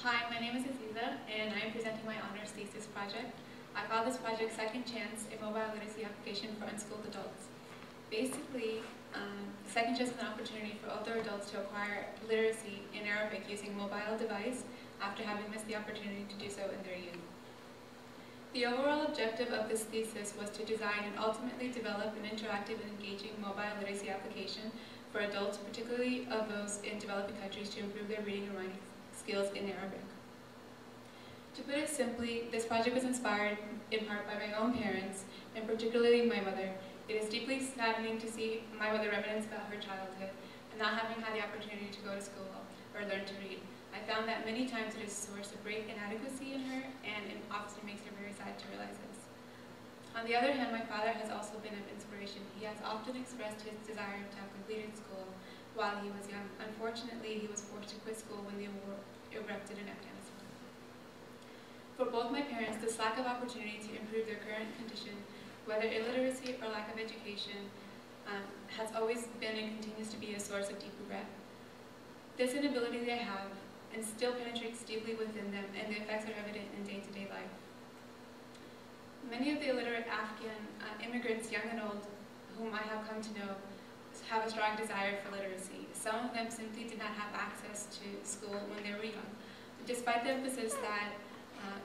Hi, my name is Aziza, and I am presenting my honors thesis project. I call this project Second Chance, a mobile literacy application for unschooled adults. Basically, Second Chance is an opportunity for older adults to acquire literacy in Arabic using a mobile device after having missed the opportunity to do so in their youth. The overall objective of this thesis was to design and ultimately develop an interactive and engaging mobile literacy application for adults, particularly of those in developing countries, to improve their reading and writing skills in Arabic. To put it simply, this project was inspired in part by my own parents, and particularly my mother. It is deeply saddening to see my mother reminisce about her childhood and not having had the opportunity to go to school or learn to read. I found that many times it is a source of great inadequacy in her, and it often makes her very sad to realize this. On the other hand, my father has also been of inspiration. He has often expressed his desire to have completed school while he was young. Unfortunately, he was forced to quit school when the war erupted in Afghanistan. For both my parents, this lack of opportunity to improve their current condition, whether illiteracy or lack of education, has always been and continues to be a source of deep regret. This inability they have and still penetrates deeply within them, and the effects are evident in day-to-day life. Many of the illiterate Afghan immigrants, young and old, whom I have come to know, have a strong desire for literacy. Some of them simply did not have access to school when they were young. Despite the emphasis that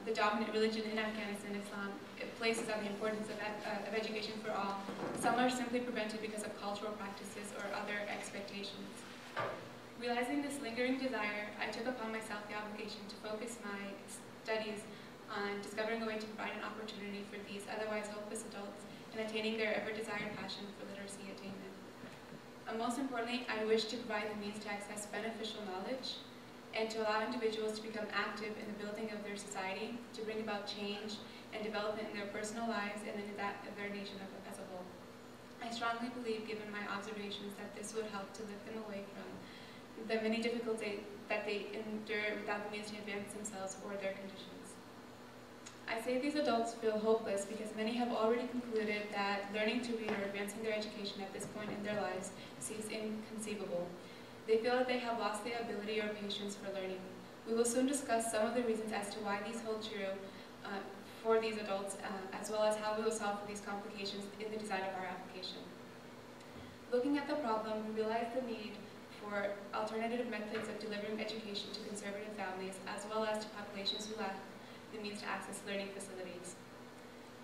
the dominant religion in Afghanistan, Islam, places on the importance of education for all, some are simply prevented because of cultural practices or other expectations. Realizing this lingering desire, I took upon myself the obligation to focus my studies on discovering a way to provide an opportunity for these otherwise hopeless adults in attaining their ever-desired passion for literacy attainment. Most importantly, I wish to provide the means to access beneficial knowledge and to allow individuals to become active in the building of their society, to bring about change and development in their personal lives and in that of their nation as a whole. I strongly believe, given my observations, that this would help to lift them away from the many difficulties that they endure without the means to advance themselves or their conditions. I say these adults feel hopeless because many have already concluded that learning to read or advancing their education at this point in their lives seems inconceivable. They feel that they have lost the ability or patience for learning. We will soon discuss some of the reasons as to why these hold true for these adults, as well as how we will solve for these complications in the design of our application. Looking at the problem, we realize the need for alternative methods of delivering education to conservative families, as well as to populations who lack the means to access learning facilities.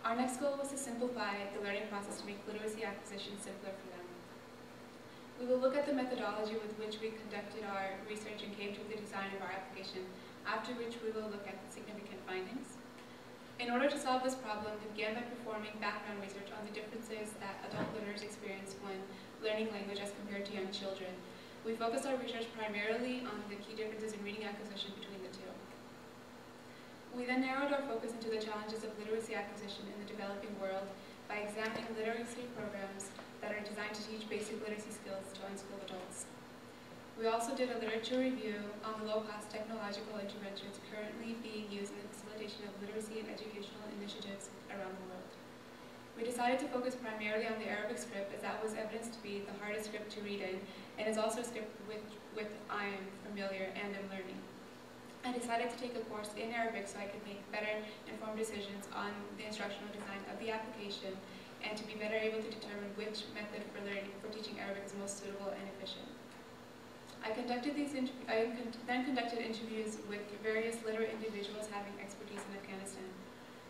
Our next goal was to simplify the learning process to make literacy acquisition simpler for them. We will look at the methodology with which we conducted our research and came to the design of our application, after which we will look at the significant findings. In order to solve this problem, we began by performing background research on the differences that adult learners experience when learning language as compared to young children. We focused our research primarily on the key differences in reading acquisition between the two. We then narrowed our focus into the challenges of literacy acquisition in the developing world by examining literacy programs that are designed to teach basic literacy skills to unschooled adults. We also did a literature review on the low-cost technological interventions currently being used in the facilitation of literacy and educational initiatives around the world. We decided to focus primarily on the Arabic script, as that was evidenced to be the hardest script to read in, and is also a script with I am familiar and am learning. I decided to take a course in Arabic so I could make better informed decisions on the instructional design of the application and to be better able to determine which method for teaching Arabic is most suitable and efficient. I then conducted interviews with various literate individuals having expertise in Afghanistan.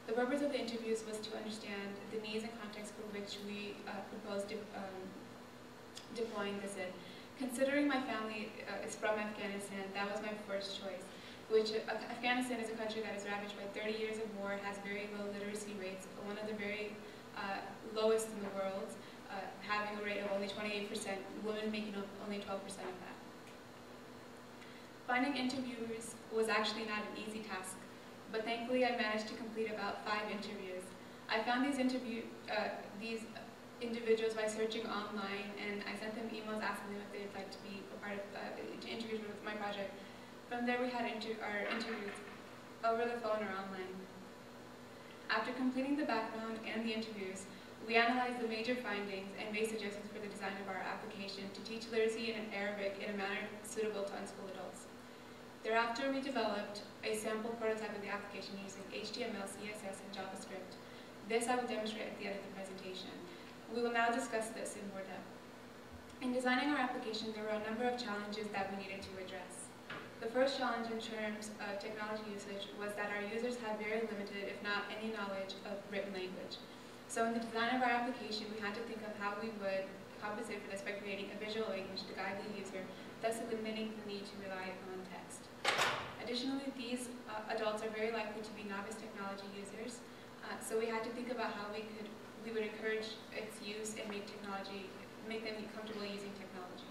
The purpose of the interviews was to understand the needs and context for which we proposed deploying this in. Considering my family is from Afghanistan, that was my first choice. Afghanistan is a country that is ravaged by 30 years of war, has very low literacy rates, one of the very lowest in the world, having a rate of only 28%, women making up only 12% of that. Finding interviewers was actually not an easy task, but thankfully I managed to complete about 5 interviews. I found these individuals by searching online, and I sent them emails asking them if they'd like to be a part of interviews with my project. From there we had our interviews over the phone or online. After completing the background and the interviews, we analyzed the major findings and made suggestions for the design of our application to teach literacy in Arabic in a manner suitable to unschooled adults. Thereafter, we developed a sample prototype of the application using HTML, CSS, and JavaScript. This I will demonstrate at the end of the presentation. We will now discuss this in more depth. In designing our application, there were a number of challenges that we needed to address. The first challenge in terms of technology usage was that our users had very limited, if not any, knowledge of written language. So in the design of our application, we had to think of how we would compensate for this by creating a visual language to guide the user, thus eliminating the need to rely on text. Additionally, these adults are very likely to be novice technology users, so we had to think about how we would encourage its use and make them comfortable using technology.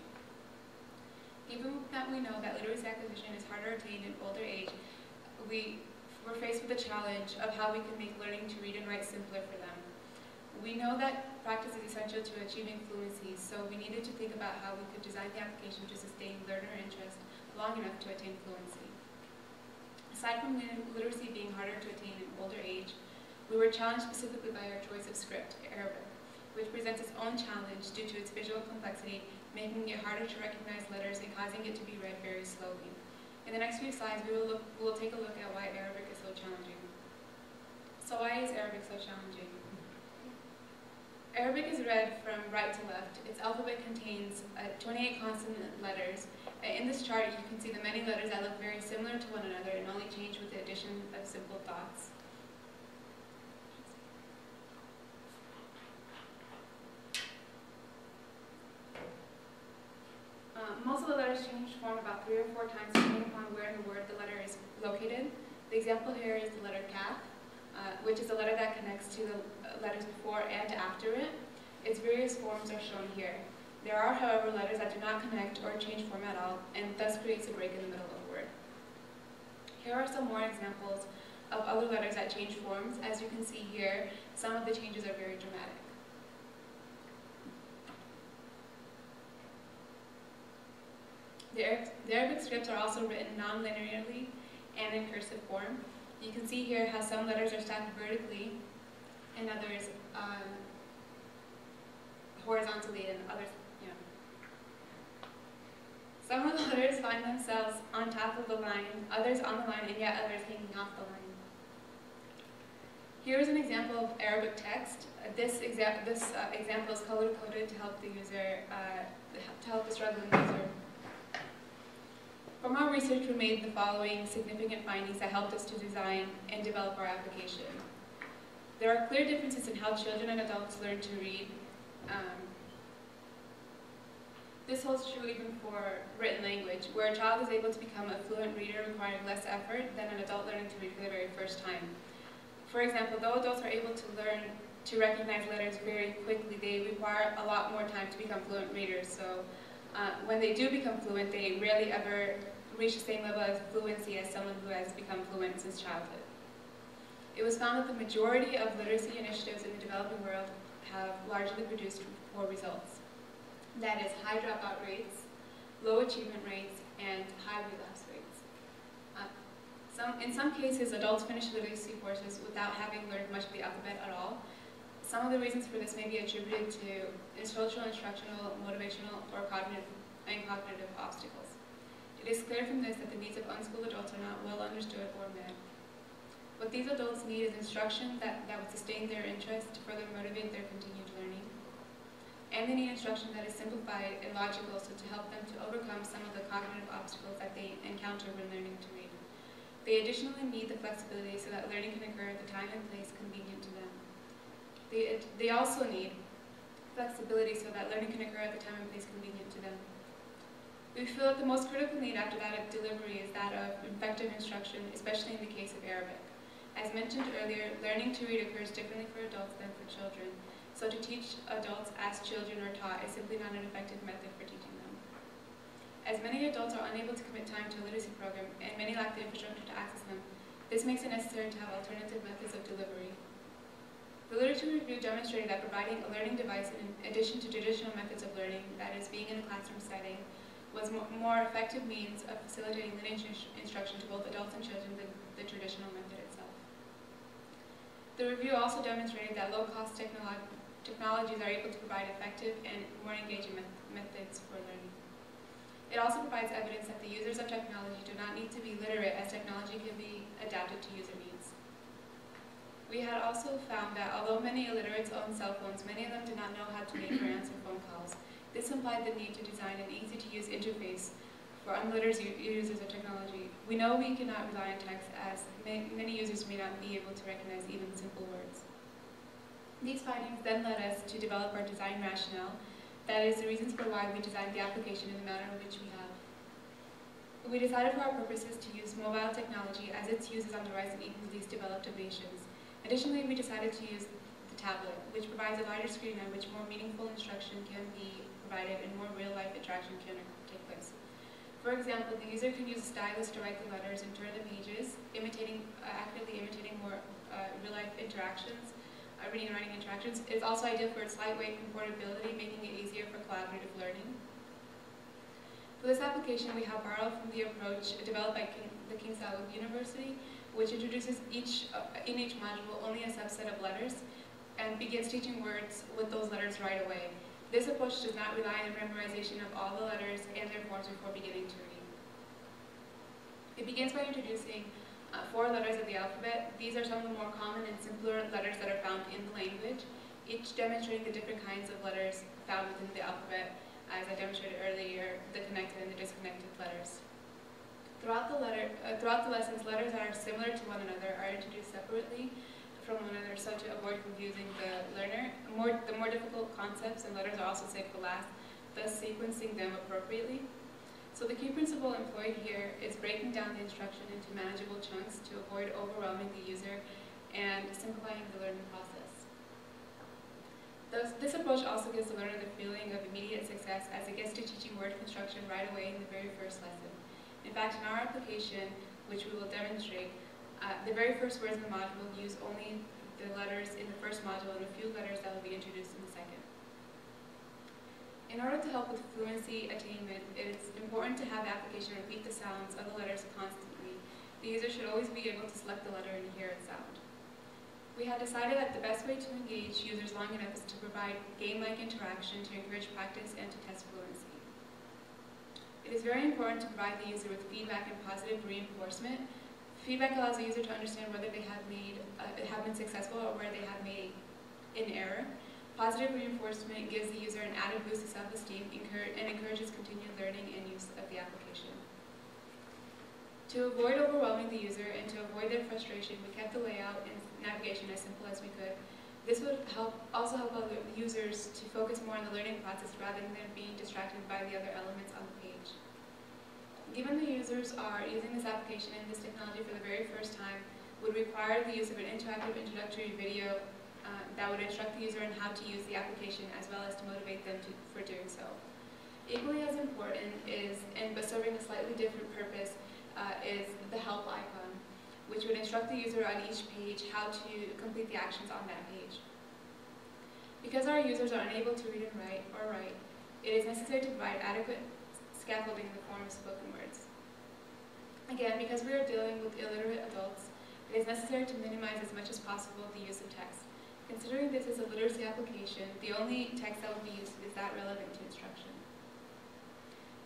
Even that we know that literacy acquisition is harder attained in older age, we were faced with the challenge of how we could make learning to read and write simpler for them. We know that practice is essential to achieving fluency, so we needed to think about how we could design the application to sustain learner interest long enough to attain fluency. Aside from literacy being harder to attain in older age, we were challenged specifically by our choice of script, Herberger, which presents its own challenge due to its visual complexity, making it harder to recognize letters and causing it to be read very slowly. In the next few slides, we will take a look at why Arabic is so challenging. So why is Arabic so challenging? Arabic is read from right to left. Its alphabet contains 28 consonant letters. In this chart, you can see the many letters that look very similar to one another and only change with the addition of simple dots. Most of the letters change form about 3 or 4 times depending upon where in the word the letter is located. The example here is the letter kaf, which is the letter that connects to the letters before and after it. Its various forms are shown here. There are, however, letters that do not connect or change form at all, and thus creates a break in the middle of a word. Here are some more examples of other letters that change forms. As you can see here, some of the changes are very dramatic. The Arabic scripts are also written non-linearly and in cursive form. You can see here how some letters are stacked vertically and others horizontally and others, Some of the letters find themselves on top of the line, others on the line, and yet others hanging off the line. Here is an example of Arabic text. This example is color-coded to help the user, to help the struggling user. From our research, we made the following significant findings that helped us to design and develop our application. There are clear differences in how children and adults learn to read. This holds true even for written language, where a child is able to become a fluent reader requiring less effort than an adult learning to read for the very first time. For example, though adults are able to learn to recognize letters very quickly, they require a lot more time to become fluent readers. So when they do become fluent, they rarely ever reach the same level of fluency as someone who has become fluent since childhood. It was found that the majority of literacy initiatives in the developing world have largely produced poor results. That is, high dropout rates, low achievement rates, and high relapse rates. In some cases, adults finish literacy courses without having learned much of the alphabet at all. Some of the reasons for this may be attributed to social, instructional, motivational, or cognitive obstacles. It is clear from this that the needs of unschooled adults are not well understood or met. What these adults need is instruction that would sustain their interest to further motivate their continued learning. And they need instruction that is simplified and logical so to help them to overcome some of the cognitive obstacles that they encounter when learning to read. They additionally need the flexibility so that learning can occur at the time and place convenient to them. They also need flexibility so that learning can occur at the time and place convenient to them. We feel that the most critical need after that of delivery is that of effective instruction, especially in the case of Arabic. As mentioned earlier, learning to read occurs differently for adults than for children, so to teach adults as children are taught is simply not an effective method for teaching them. As many adults are unable to commit time to a literacy program, and many lack the infrastructure to access them, this makes it necessary to have alternative methods of delivery. The literature review demonstrated that providing a learning device in addition to traditional methods of learning, that is, being in a classroom setting, was more effective means of facilitating lineage instruction to both adults and children than the traditional method itself. The review also demonstrated that low-cost technologies are able to provide effective and more engaging methods for learning. It also provides evidence that the users of technology do not need to be literate, as technology can be adapted to user needs. We had also found that although many illiterates own cell phones, many of them did not know how to make or answer phone calls. This implied the need to design an easy-to-use interface for unliterate users of technology. We know we cannot rely on text, as many users may not be able to recognize even simple words. These findings then led us to develop our design rationale, that is, the reasons for why we designed the application in the manner in which we have. We decided for our purposes to use mobile technology, as its use is on the rise in even the least developed of nations. Additionally, we decided to use the tablet, which provides a larger screen on which more meaningful instruction can be provided and more real-life interaction can take place. For example, the user can use a stylus to write the letters and turn the pages, actively imitating more real-life interactions, reading and writing interactions. It's also ideal for its lightweight and portability, making it easier for collaborative learning. For this application, we have borrowed from the approach developed by the King Salud University, which introduces in each module only a subset of letters and begins teaching words with those letters right away. This approach does not rely on the memorization of all the letters and their forms before beginning to read. It begins by introducing 4 letters of the alphabet. These are some of the more common and simpler letters that are found in the language, each demonstrating the different kinds of letters found within the alphabet, as I demonstrated earlier, the connected and the disconnected letters. Throughout the lessons, letters that are similar to one another are introduced separately from one another, so to avoid confusing the learner. The more difficult concepts and letters are also saved for last, thus sequencing them appropriately. So the key principle employed here is breaking down the instruction into manageable chunks to avoid overwhelming the user and simplifying the learning process. This approach also gives the learner the feeling of immediate success, as it gets to teaching word construction right away in the very first lesson. In fact, in our application, which we will demonstrate, the very first words in the module use only the letters in the first module and a few letters that will be introduced in the second. In order to help with fluency attainment, it is important to have the application repeat the sounds of the letters constantly. The user should always be able to select the letter and hear its sound. We had decided that the best way to engage users long enough is to provide game-like interaction to encourage practice and to test fluency. It is very important to provide the user with feedback and positive reinforcement. Feedback allows the user to understand whether they have been successful or where they have made an error. Positive reinforcement gives the user an added boost of self-esteem and encourages continued learning and use of the application. To avoid overwhelming the user and to avoid their frustration, we kept the layout and navigation as simple as we could. This would also help other users to focus more on the learning process rather than being distracted by the other elements on the page. Given the users are using this application and this technology for the very first time, would require the use of an interactive introductory video that would instruct the user on how to use the application as well as to motivate them for doing so. Equally as important but serving a slightly different purpose, is the help icon, which would instruct the user on each page how to complete the actions on that page. Because our users are unable to read and write, it is necessary to provide adequate scaffolding in the form of spoken words. Again, because we are dealing with illiterate adults, it is necessary to minimize as much as possible the use of text. Considering this is a literacy application, the only text that will be used is that relevant to instruction.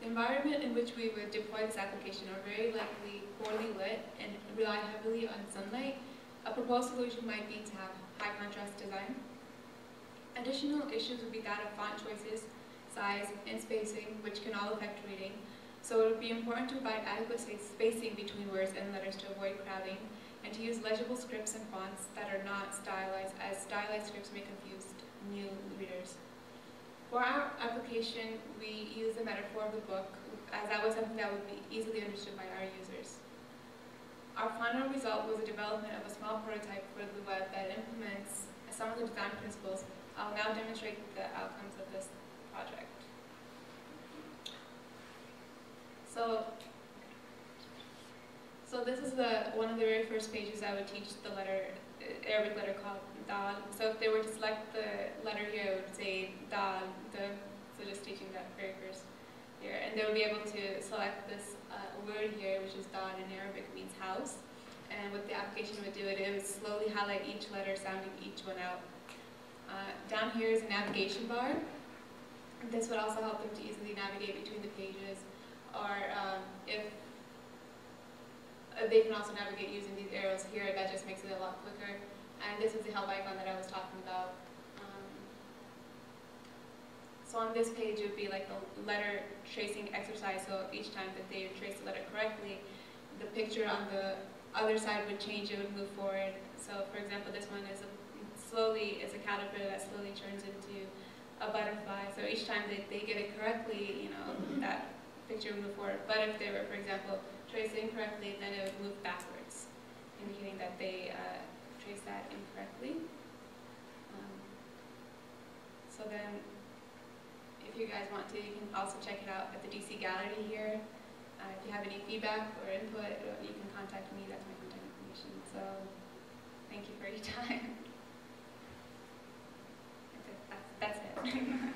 The environment in which we would deploy this application are very likely poorly lit and rely heavily on sunlight. A proposed solution might be to have high contrast design. Additional issues would be that of font choices, size, and spacing, which can all affect reading. So it would be important to provide adequate spacing between words and letters to avoid crowding, and to use legible scripts and fonts that are not stylized, as stylized scripts may confuse new readers. For our application, we use the metaphor of the book, as that was something that would be easily understood by our users. Our final result was the development of a small prototype for the web that implements some of the design principles. I'll now demonstrate the outcomes of this project. So this is one of the very first pages I would teach the Arabic letter called Dal. So if they were to select the letter here, it would say Dal, so just teaching that very first here. And they would be able to select this word here, which is Dal in Arabic, means house. And what the application would do, it would slowly highlight each letter, sounding each one out. Down here is a navigation bar. This would also help them to easily navigate between the pages. or if they can also navigate using these arrows here, that just makes it a lot quicker. And this is the help icon that I was talking about. So on this page, it would be like a letter tracing exercise. So each time that they trace the letter correctly, the picture on the other side would change, it would move forward. So for example, this one is a caterpillar that slowly turns into a butterfly. So each time they get it correctly, you know, that picture would move forward. But if they were, for example, traced incorrectly, then it would move backwards, indicating that they traced that incorrectly. So then, if you guys want to, you can also check it out at the DC Gallery here. If you have any feedback or input, you can contact me. That's my contact information. So, thank you for your time. That's it.